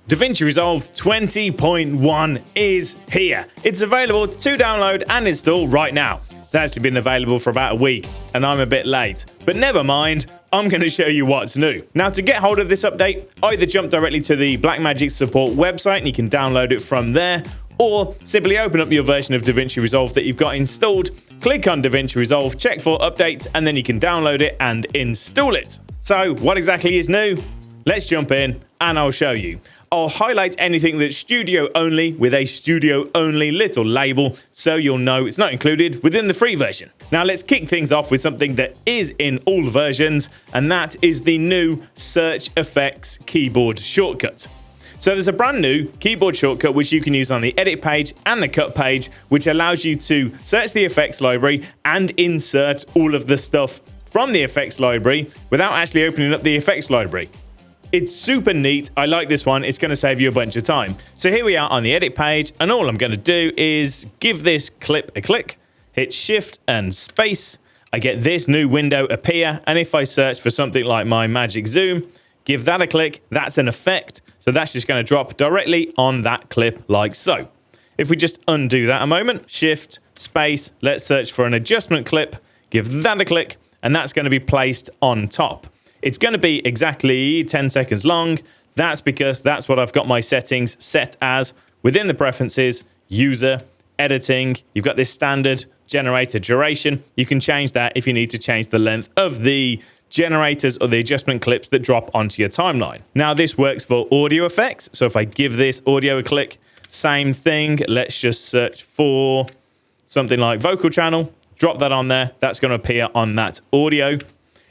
DaVinci Resolve 20.1 is here. It's available to download and install right now. It's actually been available for about a week, and I'm a bit late. But never mind, I'm going to show you what's new. Now, to get hold of this update, either jump directly to the Blackmagic support website and you can download it from there, or simply open up your version of DaVinci Resolve that you've got installed, click on DaVinci Resolve, check for updates, and then you can download it and install it. So, what exactly is new? Let's jump in and I'll show you. I'll highlight anything that's studio only with a studio only little label so you'll know it's not included within the free version. Now let's kick things off with something that is in all versions, and that is the new Search Effects keyboard shortcut. So there's a brand new keyboard shortcut which you can use on the edit page and the cut page, which allows you to search the effects library and insert all of the stuff from the effects library without actually opening up the effects library. It's super neat. I like this one. It's going to save you a bunch of time. So here we are on the edit page, and all I'm going to do is give this clip a click, hit Shift and Space. I get this new window appear, and if I search for something like my Magic Zoom, give that a click, that's an effect. So that's just going to drop directly on that clip like so. If we just undo that a moment, Shift, Space, let's search for an adjustment clip, give that a click, and that's going to be placed on top. It's going to be exactly 10 seconds long. That's because that's what I've got my settings set as within the preferences, user, editing. You've got this standard generator duration. You can change that if you need to change the length of the generators or the adjustment clips that drop onto your timeline. Now this works for audio effects. So if I give this audio a click, same thing. Let's just search for something like vocal channel, drop that on there. That's going to appear on that audio.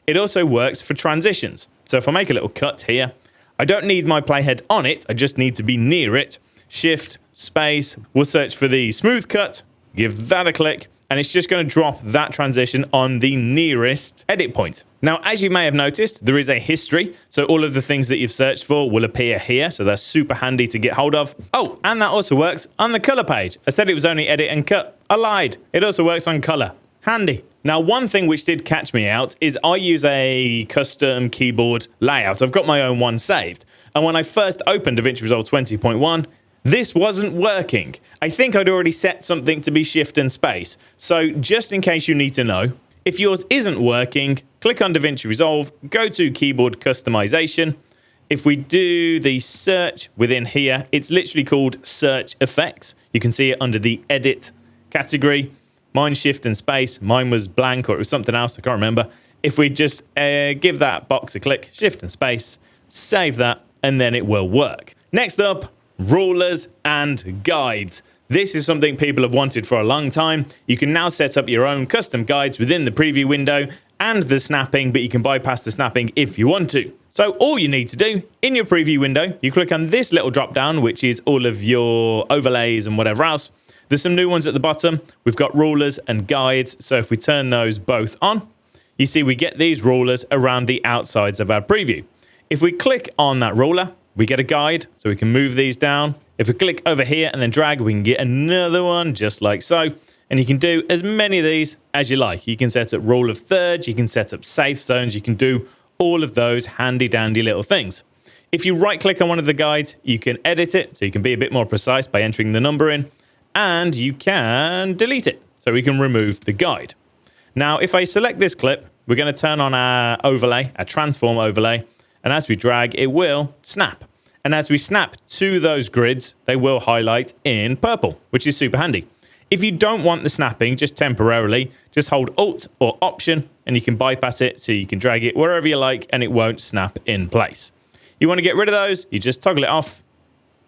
It also works for transitions. So if I make a little cut here, I don't need my playhead on it. I just need to be near it. Shift, Space, we'll search for the smooth cut, give that a click, and it's just going to drop that transition on the nearest edit point. Now, as you may have noticed, there is a history. So all of the things that you've searched for will appear here. So that's super handy to get hold of. Oh, and that also works on the color page. I said it was only edit and cut. I lied. It also works on color. Handy. Now, one thing which did catch me out is I use a custom keyboard layout. I've got my own one saved. And when I first opened DaVinci Resolve 20.1, this wasn't working. I think I'd already set something to be Shift and Space. So just in case you need to know, if yours isn't working, click on DaVinci Resolve, go to Keyboard Customization. If we do the search within here, it's literally called Search Effects. You can see it under the Edit category. Mine's Shift and Space. Mine was blank, or it was something else. I can't remember. If we just give that box a click, Shift and Space, save that, and then it will work. Next up, rulers and guides. This is something people have wanted for a long time. You can now set up your own custom guides within the preview window and the snapping, but you can bypass the snapping if you want to. So all you need to do in your preview window, you click on this little drop down, which is all of your overlays and whatever else. There's some new ones at the bottom. We've got rulers and guides. So if we turn those both on, you see we get these rulers around the outsides of our preview. If we click on that ruler, we get a guide, so we can move these down. If we click over here and then drag, we can get another one just like so. And you can do as many of these as you like. You can set up rule of thirds, you can set up safe zones, you can do all of those handy dandy little things. If you right click on one of the guides, you can edit it, so you can be a bit more precise by entering the number in. And you can delete it, so we can remove the guide. Now, if I select this clip, we're going to turn on our overlay, our transform overlay, and as we drag, it will snap. And as we snap to those grids, they will highlight in purple, which is super handy. If you don't want the snapping, just temporarily, just hold Alt or Option, and you can bypass it, so you can drag it wherever you like, and it won't snap in place. You want to get rid of those, you just toggle it off,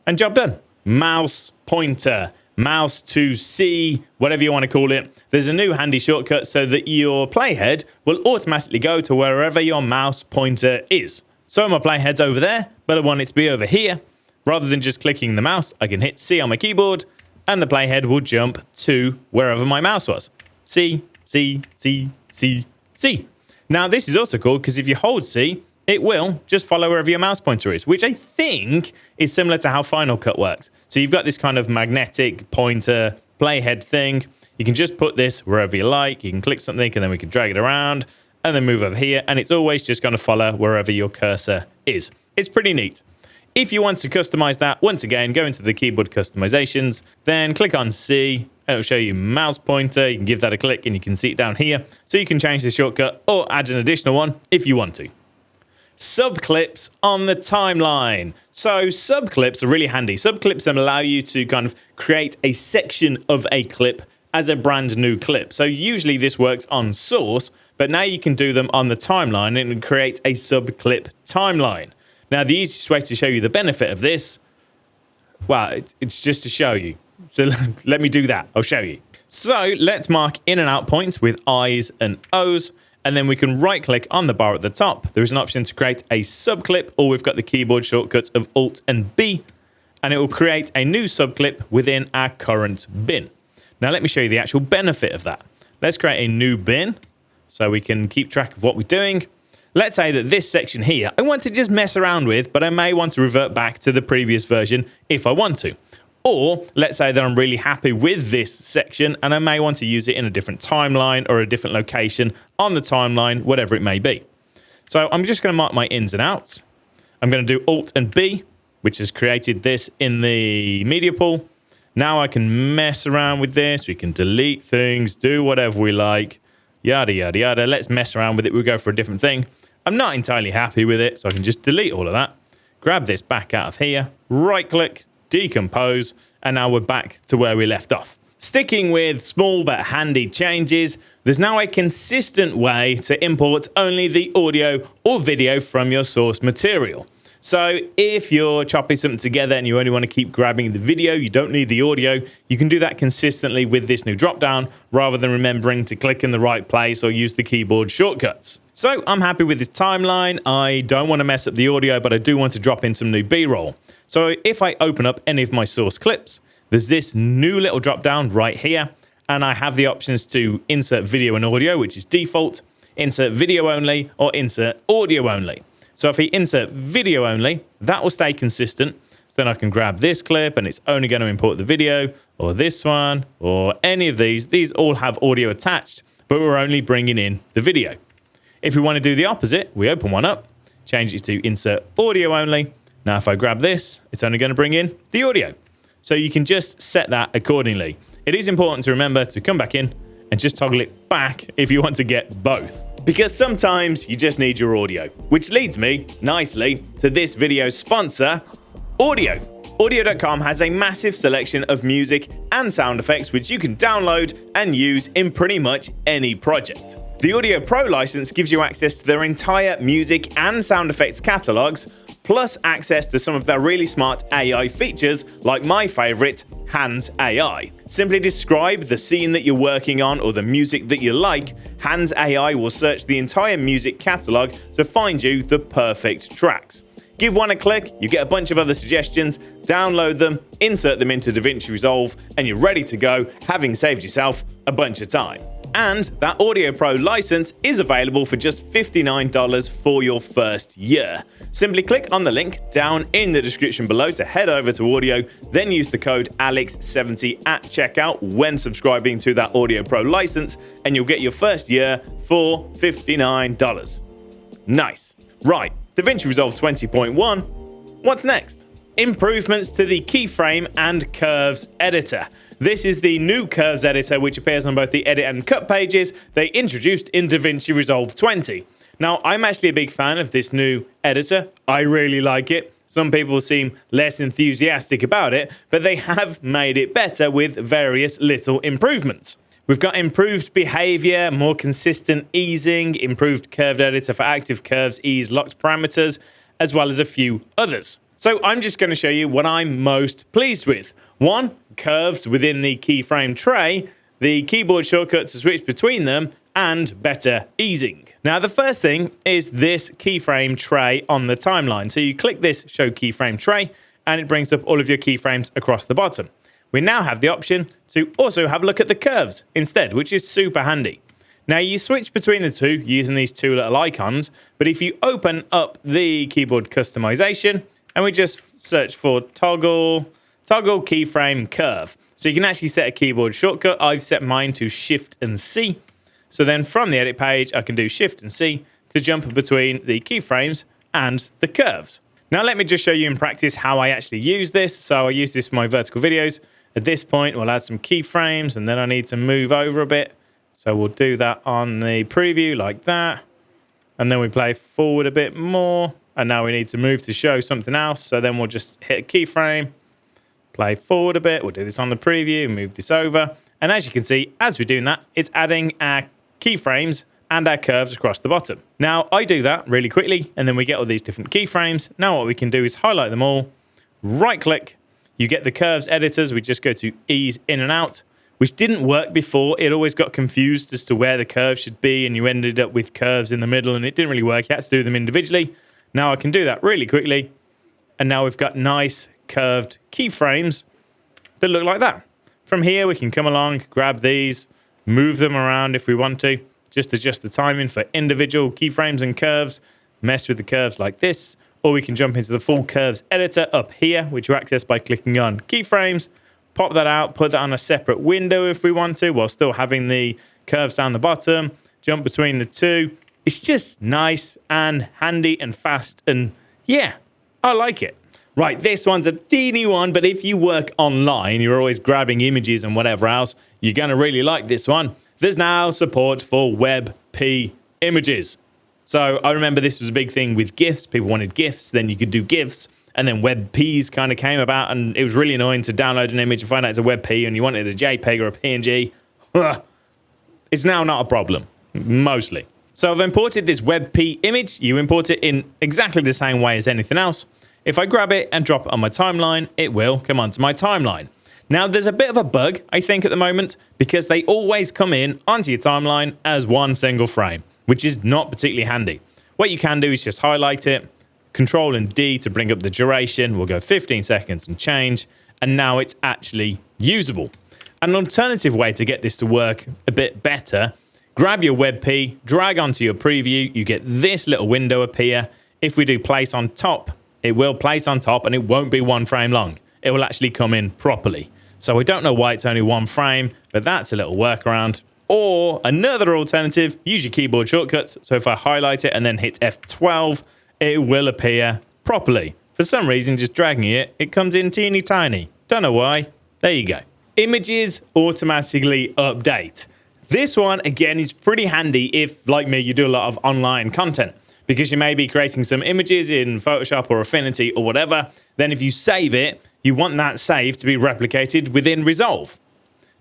and job done. Mouse pointer. Mouse to C, whatever you want to call it. There's a new handy shortcut so that your playhead will automatically go to wherever your mouse pointer is. So my playhead's over there, but I want it to be over here. Rather than just clicking the mouse, I can hit C on my keyboard and the playhead will jump to wherever my mouse was. C, C, C, C, C. Now this is also cool because if you hold C, it will just follow wherever your mouse pointer is, which I think is similar to how Final Cut works. So you've got this kind of magnetic pointer playhead thing. You can just put this wherever you like. You can click something and then we can drag it around and then move over here. And it's always just going to follow wherever your cursor is. It's pretty neat. If you want to customize that, once again, go into the keyboard customizations, then click on C. It'll show you mouse pointer. You can give that a click and you can see it down here. So you can change the shortcut or add an additional one if you want to. Subclips on the timeline. So subclips are really handy. Subclips allow you to kind of create a section of a clip as a brand new clip. So usually this works on source, but now you can do them on the timeline and create a subclip timeline. Now, the easiest way to show you the benefit of this, well, it's just to show you. So let me do that. I'll show you. So let's mark in and out points with I's and O's, and then we can right click on the bar at the top. There is an option to create a subclip, or we've got the keyboard shortcuts of Alt and B, and it will create a new subclip within our current bin. Now, let me show you the actual benefit of that. Let's create a new bin so we can keep track of what we're doing. Let's say that this section here, I want to just mess around with, but I may want to revert back to the previous version if I want to. Or let's say that I'm really happy with this section and I may want to use it in a different timeline or a different location on the timeline, whatever it may be. So I'm just going to mark my ins and outs. I'm going to do Alt and B, which has created this in the media pool. Now I can mess around with this. We can delete things, do whatever we like, yada, yada, yada. Let's mess around with it. We'll go for a different thing. I'm not entirely happy with it, so I can just delete all of that. Grab this back out of here, right click, decompose, and now we're back to where we left off. Sticking with small but handy changes, there's now a consistent way to import only the audio or video from your source material. So if you're chopping something together and you only want to keep grabbing the video, you don't need the audio, you can do that consistently with this new dropdown rather than remembering to click in the right place or use the keyboard shortcuts. So I'm happy with this timeline. I don't want to mess up the audio, but I do want to drop in some new B-roll. So if I open up any of my source clips, there's this new little dropdown right here, and I have the options to insert video and audio, which is default, insert video only, or insert audio only. So if we insert video only, that will stay consistent. So then I can grab this clip and it's only going to import the video, or this one, or any of these. These all have audio attached, but we're only bringing in the video. If we want to do the opposite, we open one up, change it to insert audio only. Now if I grab this, it's only going to bring in the audio. So you can just set that accordingly. It is important to remember to come back in and just toggle it back if you want to get both. Because sometimes you just need your audio, which leads me nicely to this video's sponsor, Audiio. Audiio.com has a massive selection of music and sound effects which you can download and use in pretty much any project. The Audiio Pro license gives you access to their entire music and sound effects catalogs, plus access to some of their really smart AI features, like my favorite, Hans AI. Simply describe the scene that you're working on or the music that you like. Hans AI will search the entire music catalog to find you the perfect tracks. Give one a click, you get a bunch of other suggestions, download them, insert them into DaVinci Resolve, and you're ready to go, having saved yourself a bunch of time. And that Audiio Pro license is available for just $59 for your first year. Simply click on the link down in the description below to head over to Audiio, then use the code ALEX70 at checkout when subscribing to that Audiio Pro license, and you'll get your first year for $59. Nice. Right, DaVinci Resolve 20.1. What's next? Improvements to the Keyframe and Curves editor. This is the new Curves editor which appears on both the edit and cut pages they introduced in DaVinci Resolve 20. Now, I'm actually a big fan of this new editor. I really like it. Some people seem less enthusiastic about it, but they have made it better with various little improvements. We've got improved behavior, more consistent easing, improved curved editor for active curves, ease locked parameters, as well as a few others. So I'm just going to show you what I'm most pleased with. One, curves within the keyframe tray, the keyboard shortcuts to switch between them, and better easing. Now, the first thing is this keyframe tray on the timeline. So you click this Show Keyframe Tray, and it brings up all of your keyframes across the bottom. We now have the option to also have a look at the curves instead, which is super handy. Now, you switch between the two using these two little icons, but if you open up the keyboard customization, and we just search for toggle keyframe curve. So you can actually set a keyboard shortcut. I've set mine to Shift and C. So then from the edit page, I can do Shift and C to jump between the keyframes and the curves. Now let me just show you in practice how I actually use this. So I use this for my vertical videos. At this point, we'll add some keyframes, and then I need to move over a bit. So we'll do that on the preview like that. And then we play forward a bit more. And now we need to move to show something else. So then we'll just hit a keyframe, play forward a bit. We'll do this on the preview, move this over. And as you can see, as we're doing that, it's adding our keyframes and our curves across the bottom. Now, I do that really quickly, and then we get all these different keyframes. Now what we can do is highlight them all, right-click, you get the curves editors. We just go to ease in and out, which didn't work before. It always got confused as to where the curve should be, and you ended up with curves in the middle, and it didn't really work. You had to do them individually. Now I can do that really quickly, and now we've got nice curved keyframes that look like that. From here, we can come along, grab these, move them around if we want to, just adjust the timing for individual keyframes and curves, mess with the curves like this, or we can jump into the full curves editor up here, which you access by clicking on keyframes, pop that out, put that on a separate window if we want to, while still having the curves down the bottom, jump between the two. It's just nice and handy and fast, and yeah, I like it. Right, this one's a teeny one, but if you work online, you're always grabbing images and whatever else, you're going to really like this one. There's now support for WebP images. So I remember this was a big thing with GIFs. People wanted GIFs, then you could do GIFs, and then WebPs kind of came about, and it was really annoying to download an image and find out it's a WebP and you wanted a JPEG or a PNG. It's now not a problem, mostly. So I've imported this WebP image. You import it in exactly the same way as anything else. If I grab it and drop it on my timeline, it will come onto my timeline. Now, there's a bit of a bug, I think, at the moment, because they always come in onto your timeline as one single frame, which is not particularly handy. What you can do is just highlight it, Control and D to bring up the duration. We'll go 15 seconds and change, and now it's actually usable. An alternative way to get this to work a bit better, grab your WebP, drag onto your preview, you get this little window appear. If we do place on top, it will place on top and it won't be one frame long. It will actually come in properly. So we don't know why it's only one frame, but that's a little workaround. Or another alternative, use your keyboard shortcuts. So if I highlight it and then hit F12, it will appear properly. For some reason, just dragging it, it comes in teeny tiny. Don't know why. There you go. Images automatically update. This one, again, is pretty handy if, like me, you do a lot of online content, because you may be creating some images in Photoshop or Affinity or whatever. Then if you save it, you want that save to be replicated within Resolve.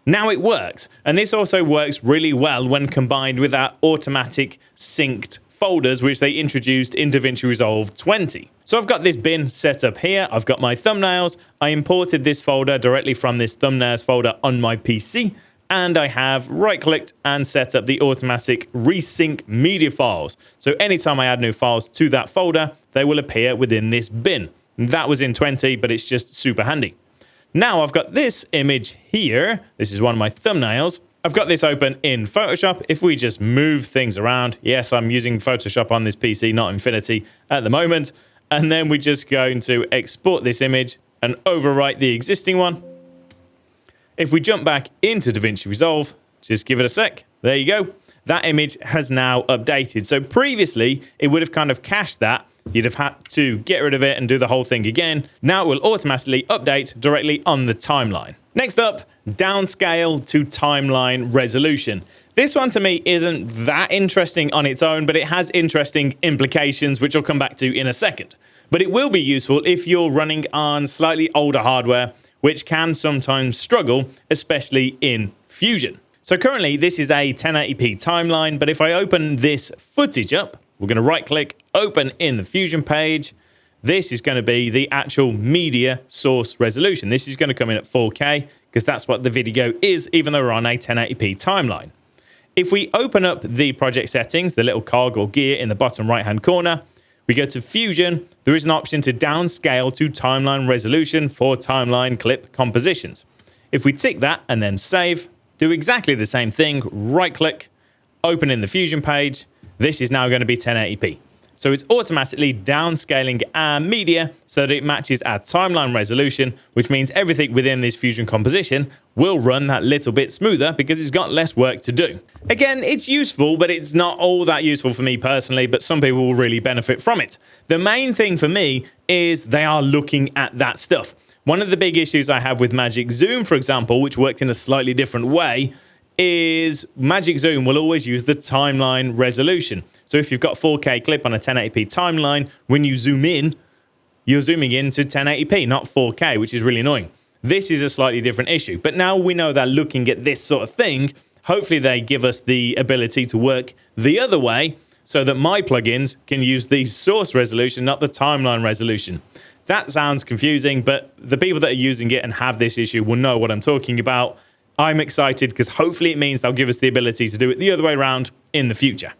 Now it works. And this also works really well when combined with our automatic synced folders, which they introduced in DaVinci Resolve 20. So I've got this bin set up here. I've got my thumbnails. I imported this folder directly from this thumbnails folder on my PC. And I have right-clicked and set up the automatic resync media files. So anytime I add new files to that folder, they will appear within this bin. That was in 20, but it's just super handy. Now I've got this image here. This is one of my thumbnails. I've got this open in Photoshop. If we just move things around, yes, I'm using Photoshop on this PC, not Infinity at the moment. And then we're just going to export this image and overwrite the existing one. If we jump back into DaVinci Resolve, just give it a sec. There you go. That image has now updated. So previously, it would have kind of cached that. You'd have had to get rid of it and do the whole thing again. Now it will automatically update directly on the timeline. Next up, downscale to timeline resolution. This one to me isn't that interesting on its own, but it has interesting implications, which I'll come back to in a second. But it will be useful if you're running on slightly older hardware, which can sometimes struggle, especially in Fusion. So currently this is a 1080p timeline, but if I open this footage up, we're going to right click, open in the Fusion page. This is going to be the actual media source resolution. This is going to come in at 4K because that's what the video is, even though we're on a 1080p timeline. If we open up the project settings, the little cog or gear in the bottom right-hand corner, we go to Fusion, there is an option to downscale to timeline resolution for timeline clip compositions. If we tick that and then save, do exactly the same thing, right click, open in the Fusion page, this is now going to be 1080p. So it's automatically downscaling our media so that it matches our timeline resolution, which means everything within this Fusion composition will run that little bit smoother because it's got less work to do. Again, it's useful, but it's not all that useful for me personally, but some people will really benefit from it. The main thing for me is they are looking at that stuff. One of the big issues I have with Magic Zoom, for example, which worked in a slightly different way, is Magic Zoom will always use the timeline resolution. So if you've got 4K clip on a 1080p timeline, when you zoom in, you're zooming into 1080p, not 4K, which is really annoying. This is a slightly different issue. But now we know that looking at this sort of thing, hopefully they give us the ability to work the other way so that my plugins can use the source resolution, not the timeline resolution. That sounds confusing, but the people that are using it and have this issue will know what I'm talking about. I'm excited because hopefully it means they'll give us the ability to do it the other way around in the future.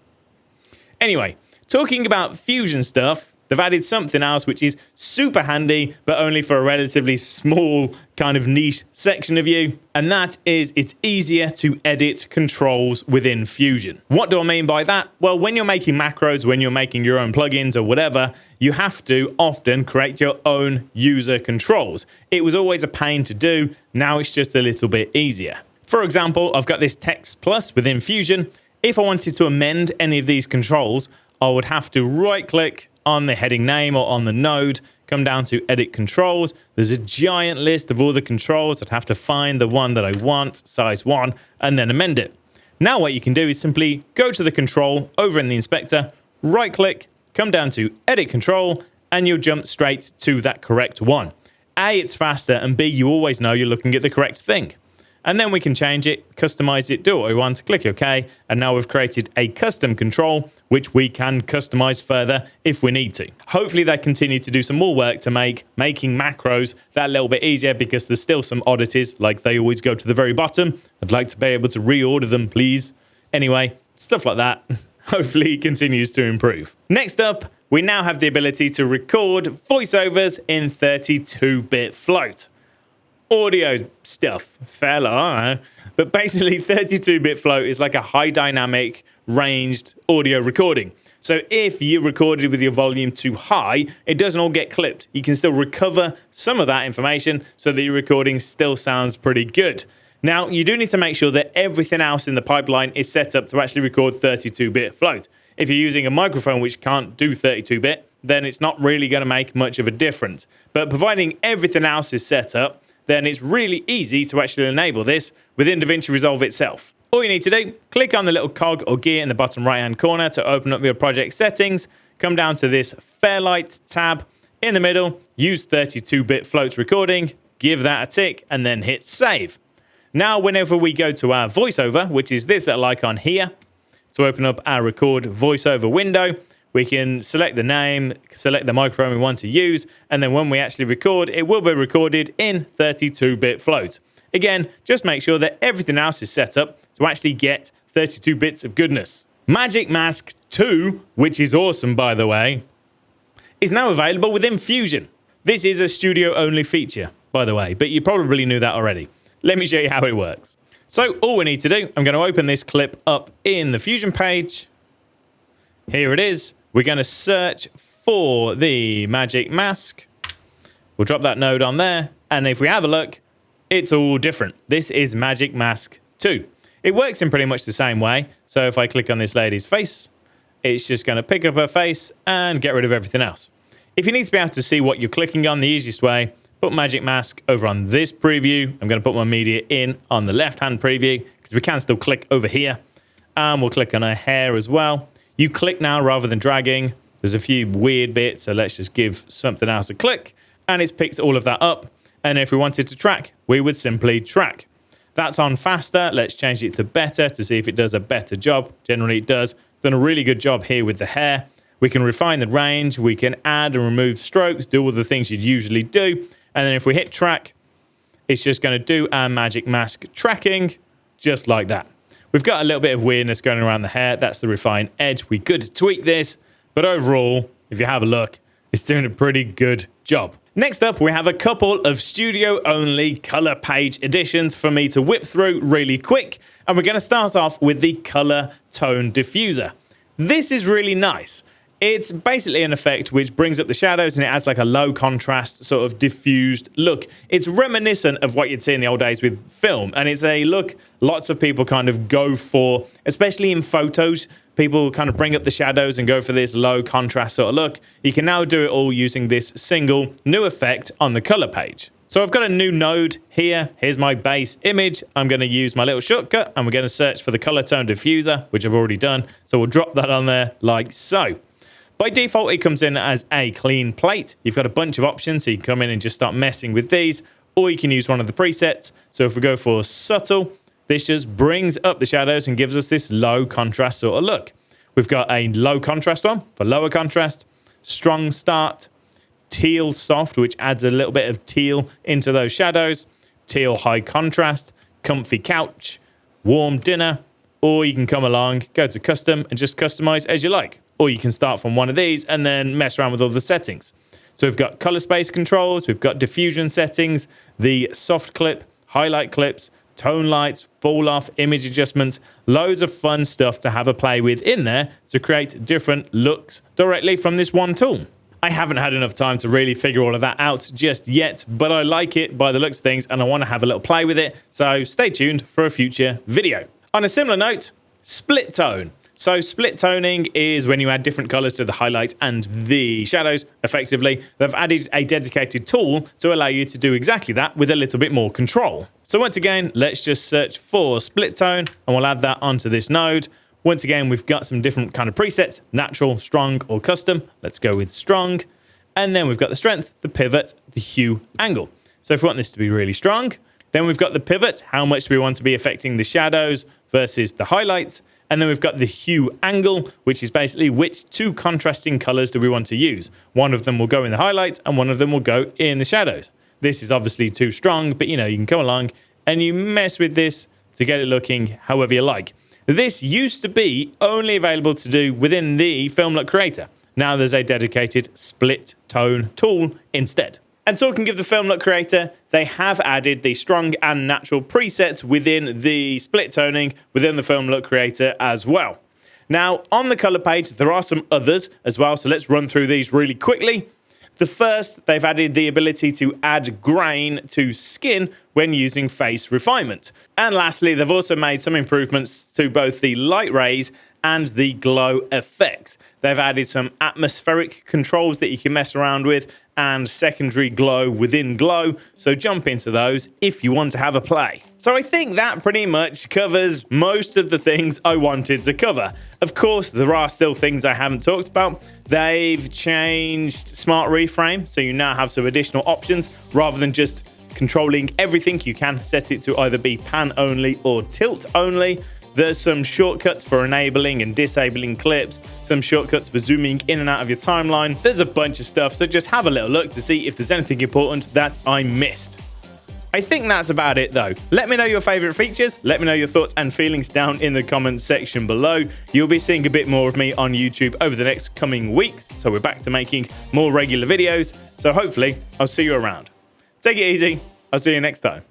Anyway, talking about Fusion stuff, they've added something else which is super handy, but only for a relatively small kind of niche section of you, and that is it's easier to edit controls within Fusion. What do I mean by that? Well, when you're making macros, when you're making your own plugins or whatever, you have to often create your own user controls. It was always a pain to do, now it's just a little bit easier. For example, I've got this text plus within Fusion. If I wanted to amend any of these controls, I would have to right-click on the heading name or on the node, come down to edit controls. There's a giant list of all the controls. I'd have to find the one that I want, size 1, and then amend it. Now what you can do is simply go to the control over in the inspector, right-click, come down to edit control, and you'll jump straight to that correct one. A, it's faster, and B, you always know you're looking at the correct thing. And then we can change it, customize it, do what we want, click OK, and now we've created a custom control, which we can customize further if we need to. Hopefully they continue to do some more work to make making macros that little bit easier, because there's still some oddities, like they always go to the very bottom. I'd like to be able to reorder them, please. Anyway, stuff like that. Hopefully it continues to improve. Next up, we now have the ability to record voiceovers in 32-bit float. Audio stuff, fella, I don't know. But basically 32-bit float is like a high dynamic ranged audio recording. So if you recorded with your volume too high, it doesn't all get clipped. You can still recover some of that information so that your recording still sounds pretty good. Now, you do need to make sure that everything else in the pipeline is set up to actually record 32-bit float. If you're using a microphone which can't do 32-bit, then it's not really going to make much of a difference. But providing everything else is set up, then it's really easy to actually enable this within DaVinci Resolve itself. All you need to do, click on the little cog or gear in the bottom right-hand corner to open up your project settings, come down to this Fairlight tab in the middle, use 32-bit float recording, give that a tick, and then hit save. Now, whenever we go to our voiceover, which is this little icon here, to open up our record voiceover window, we can select the name, select the microphone we want to use, and then when we actually record, it will be recorded in 32-bit float. Again, just make sure that everything else is set up to actually get 32 bits of goodness. Magic Mask 2, which is awesome by the way, is now available within Fusion. This is a studio-only feature, by the way, but you probably knew that already. Let me show you how it works. So all we need to do, I'm going to open this clip up in the Fusion page. Here it is. We're going to search for the Magic Mask. We'll drop that node on there. And if we have a look, it's all different. This is Magic Mask 2. It works in pretty much the same way. So if I click on this lady's face, it's just going to pick up her face and get rid of everything else. If you need to be able to see what you're clicking on, the easiest way, put Magic Mask over on this preview. I'm going to put my media in on the left-hand preview because we can still click over here. And we'll click on her hair as well. You click now rather than dragging. There's a few weird bits, so let's just give something else a click. And it's picked all of that up. And if we wanted to track, we would simply track. That's on faster. Let's change it to better to see if it does a better job. Generally it does. Done a really good job here with the hair. We can refine the range. We can add and remove strokes, do all the things you'd usually do. And then if we hit track, it's just going to do our Magic Mask tracking just like that. We've got a little bit of weirdness going around the hair. That's the refine edge. We could tweak this, but overall, if you have a look, it's doing a pretty good job. Next up, we have a couple of studio-only color page additions for me to whip through really quick. And we're going to start off with the color tone diffuser. This is really nice. It's basically an effect which brings up the shadows and it adds like a low contrast sort of diffused look. It's reminiscent of what you'd see in the old days with film, and it's a look lots of people kind of go for, especially in photos. People kind of bring up the shadows and go for this low contrast sort of look. You can now do it all using this single new effect on the color page. So I've got a new node here. Here's my base image. I'm going to use my little shortcut and we're going to search for the color tone diffuser, which I've already done. So we'll drop that on there like so. By default, it comes in as a clean plate. You've got a bunch of options, so you can come in and just start messing with these, or you can use one of the presets. So if we go for subtle, this just brings up the shadows and gives us this low contrast sort of look. We've got a low contrast one for lower contrast, strong start, teal soft, which adds a little bit of teal into those shadows, teal high contrast, comfy couch, warm dinner, or you can come along, go to custom and just customize as you like. Or you can start from one of these and then mess around with all the settings. So we've got color space controls, we've got diffusion settings, the soft clip, highlight clips, tone lights, fall off, image adjustments, loads of fun stuff to have a play with in there to create different looks directly from this one tool. I haven't had enough time to really figure all of that out just yet, but I like it by the looks of things and I want to have a little play with it. So stay tuned for a future video. On a similar note, split tone. So split toning is when you add different colors to the highlights and the shadows effectively. They've added a dedicated tool to allow you to do exactly that with a little bit more control. So once again, let's just search for split tone and we'll add that onto this node. Once again, we've got some different kind of presets, natural, strong, or custom. Let's go with strong. And then we've got the strength, the pivot, the hue, angle. So if we want this to be really strong, then we've got the pivot, how much do we want to be affecting the shadows versus the highlights. And then we've got the hue angle, which is basically which two contrasting colors do we want to use. One of them will go in the highlights and one of them will go in the shadows. This is obviously too strong, but you know, you can come along and you mess with this to get it looking however you like. This used to be only available to do within the Film Look Creator. Now there's a dedicated split tone tool instead. And talking of the Film Look Creator, they have added the strong and natural presets within the split toning within the Film Look Creator as well. Now, on the color page, there are some others as well, so let's run through these really quickly. The first, they've added the ability to add grain to skin when using face refinement. And lastly, they've also made some improvements to both the light rays and the glow effects. They've added some atmospheric controls that you can mess around with and secondary glow within glow. So jump into those if you want to have a play. So I think that pretty much covers most of the things I wanted to cover. Of course, there are still things I haven't talked about. They've changed Smart Reframe, so you now have some additional options rather than just controlling everything. You can set it to either be pan only or tilt only. There's some shortcuts for enabling and disabling clips, some shortcuts for zooming in and out of your timeline. There's a bunch of stuff, so just have a little look to see if there's anything important that I missed. I think that's about it though. Let me know your favorite features. Let me know your thoughts and feelings down in the comments section below. You'll be seeing a bit more of me on YouTube over the next coming weeks. So we're back to making more regular videos. So hopefully I'll see you around. Take it easy. I'll see you next time.